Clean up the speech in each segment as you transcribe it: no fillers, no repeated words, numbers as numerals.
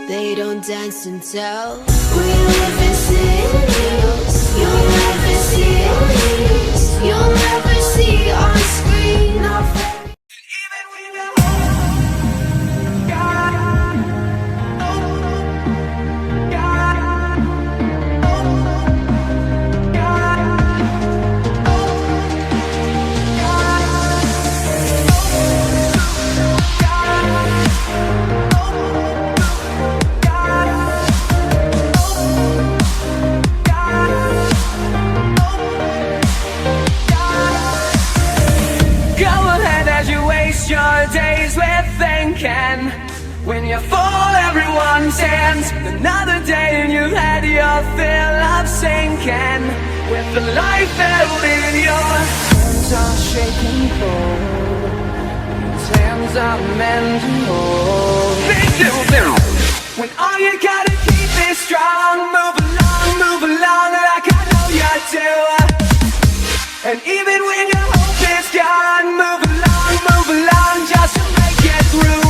They don't dance and tell. We live in cities. You'll never see it. You'll never see on screen. Our when you fall, everyone stands. Another day and you've had your fill of sinking. With the life held in your hands are shaking cold. These hands are meant to hold. When all you gotta keep is strong. Move along like I know you do. And even when your hope is gone, move along just to make it through.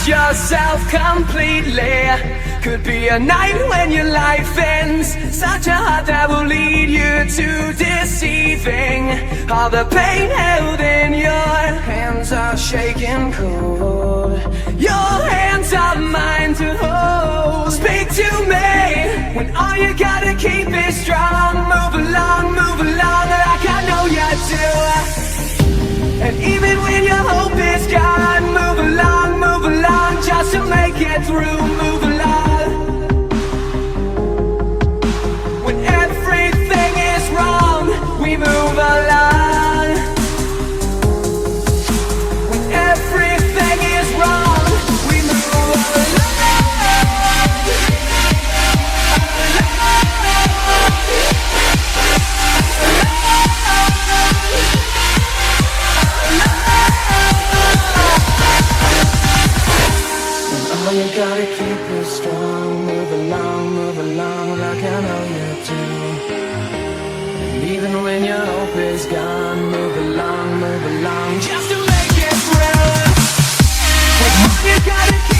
Yourself completely. Could be a night when your life ends. Such a heart that will lead you to deceiving. All the pain held in your hands are shaking cold. Your hands are mine to hold. Speak to me when all you gotta keep is strong. Move along like I know you do. And even when your hope is gone, move along just to make it through. Move along. When everything is wrong, we move along. When everything is wrong, we move along. All you gotta keep it strong. Move along like I know you do. And even when your hope is gone, move along just to make it through. All you gotta